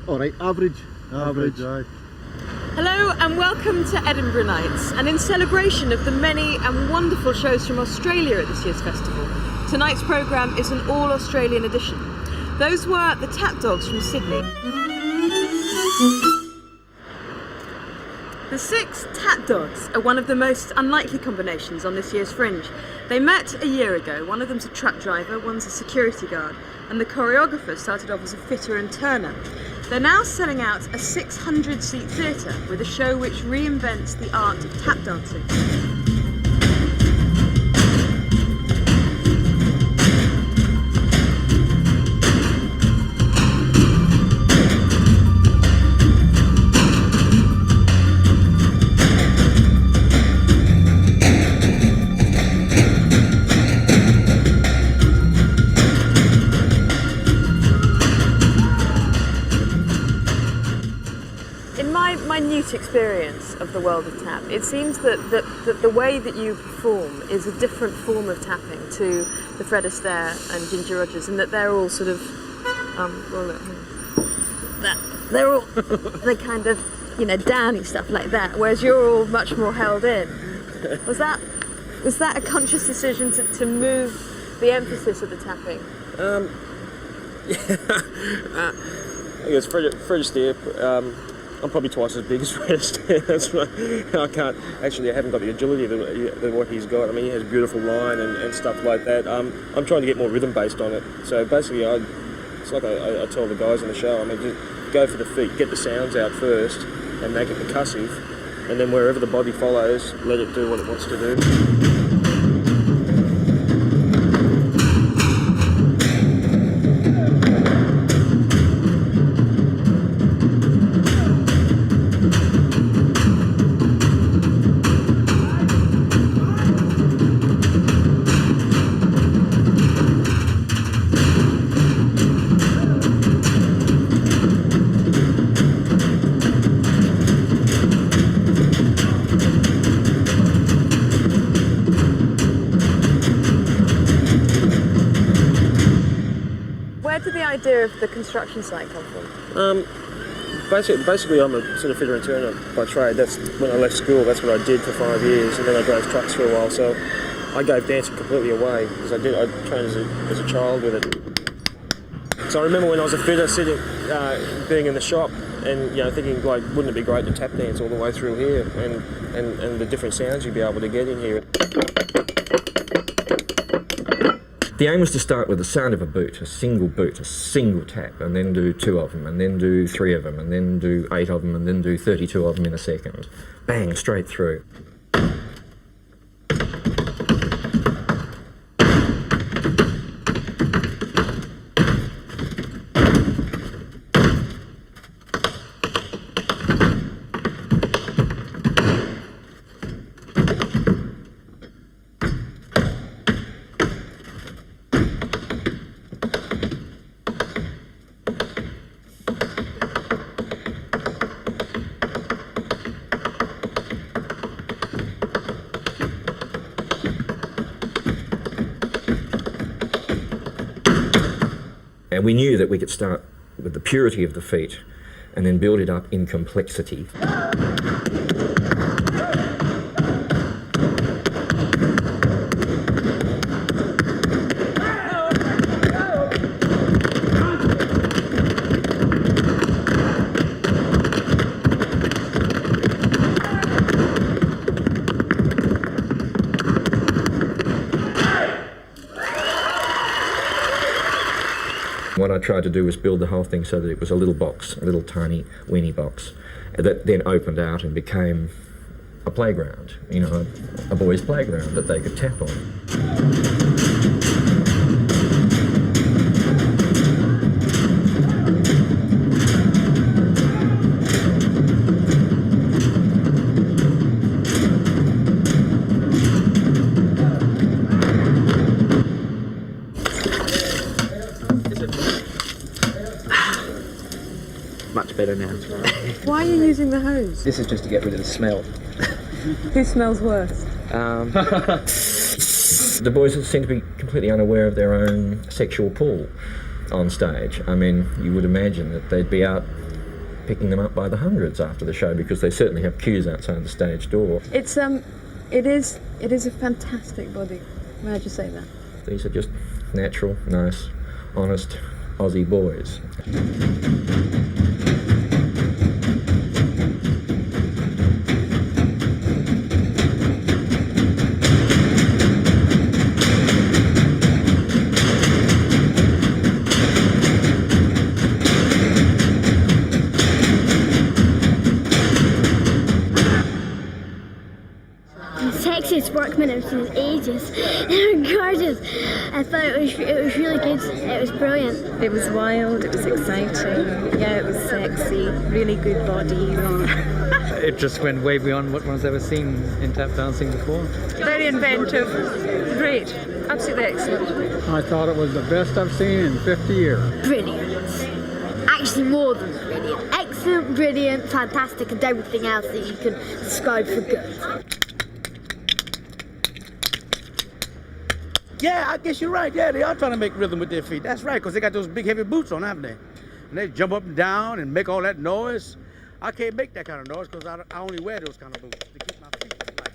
Alright, average. Aye. Hello and welcome to Edinburgh Nights, and in celebration of the many and wonderful shows from Australia at this year's festival, tonight's programme is an all-Australian edition. Those were the Tap Dogs from Sydney. The 6 Tap Dogs are one of the most unlikely combinations on this year's Fringe. They met a year ago. One of them's a truck driver, one's a security guard, and the choreographer started off as a fitter and turner. They're now selling out a 600-seat theatre with a show which reinvents the art of tap dancing. Minute experience of the world of tap, it seems that the way that you perform is a different form of tapping to the Fred Astaire and Ginger Rogers, and that they're all sort of they're all the kind of, you know, downy stuff like that, whereas you're all much more held in. Was that a conscious decision to move the emphasis of the tapping? I guess Fred Astaire. I'm probably twice as big as Fred Astaire. That's why I haven't got the agility that what he's got. I mean, he has a beautiful line and stuff like that. I'm trying to get more rhythm based on it. So basically, it's like I tell the guys on the show, I mean, just go for the feet, get the sounds out first, and make it percussive, and then wherever the body follows, let it do what it wants to do. Idea of the construction site come from? Basically I'm a sort of fitter and turner by trade. That's when I left school, that's what I did for 5 years, and then I drove trucks for a while, so I gave dancing completely away, because I trained as a child with it. So I remember when I was a fitter sitting, being in the shop and, you know, thinking, like, wouldn't it be great to tap dance all the way through here, and the different sounds you'd be able to get in here. The aim was to start with the sound of a boot, a single tap, and then do 2 of them, and then do 3 of them, and then do 8 of them, and then do 32 of them in a second. Bang, straight through. And we knew that we could start with the purity of the feat and then build it up in complexity. What I tried to do was build the whole thing so that it was a little box, a little tiny weeny box, that then opened out and became a playground, you know, a boys' playground that they could tap on. Much better now. Why are you using the hose? This is just to get rid of the smell. Who smells worse? The boys seem to be completely unaware of their own sexual pull on stage. I mean, you would imagine that they'd be out picking them up by the hundreds after the show, because they certainly have queues outside the stage door. It is a fantastic body. May I just say that? These are just natural, nice, honest Aussie boys. Sexiest workmen I've seen in ages. They were gorgeous. I thought it was really good. It was brilliant. It was wild, it was exciting, yeah, it was sexy, really good bodies. It just went way beyond what one's ever seen in tap dancing before. Very inventive. Great. Absolutely excellent. I thought it was the best I've seen in 50 years. Brilliant. Actually more than brilliant. Excellent, brilliant, fantastic, and everything else that you can describe for good. Yeah, I guess you're right. Yeah, they are trying to make rhythm with their feet. That's right, because they got those big heavy boots on, haven't they? And they jump up and down and make all that noise. I can't make that kind of noise because I only wear those kind of boots to keep my feet light.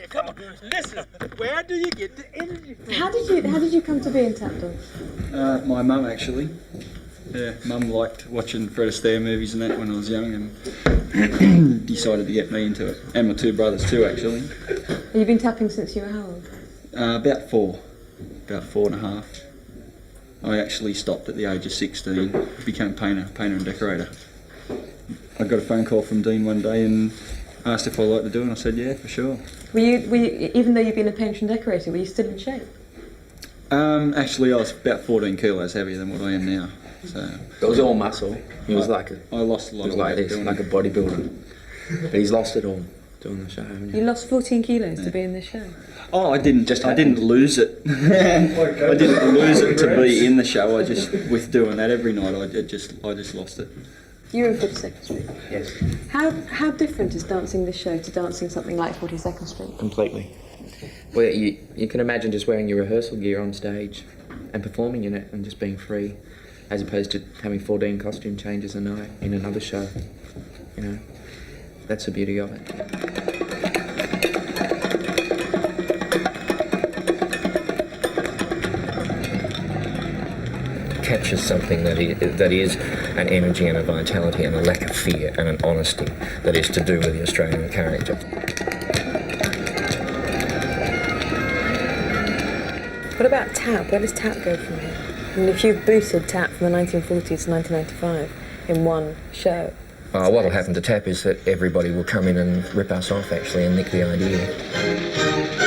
Come on, listen. Where do you get the energy from? How did you come to be in tap dance? My mum actually. Yeah, mum liked watching Fred Astaire movies and that when I was young, and decided to get me into it. And my two brothers too, actually. Have you been tapping since you were how old? About 4.5. I actually stopped at the age of 16, became painter and decorator. I got a phone call from Dean one day and asked if I liked to do it, and I said yeah, for sure. Were you, even though you've been a painter and decorator, were you still in shape? Actually, I was about 14 kilos heavier than what I am now. So It was all muscle. He was like I lost a lot he was of like weight this, doing like a it. bodybuilder. But he's lost it all doing the show, haven't You lost 14 kilos to be in this show. Oh, I didn't lose it. I didn't lose it to be in the show. I just, with doing that every night, I just lost it. You were in 42nd Street. Yes. How different is dancing this show to dancing something like 42nd Street? Completely. Well, you can imagine just wearing your rehearsal gear on stage and performing in it and just being free, as opposed to having 14 costume changes a night in another show. You know, that's the beauty of it. Captures something that is an energy and a vitality and a lack of fear and an honesty that is to do with the Australian character. What about tap? Where does tap go from here? I mean, if you've booted tap from the 1940s to 1995 in one show. What'll happen to tap is that everybody will come in and rip us off, actually, and nick the idea.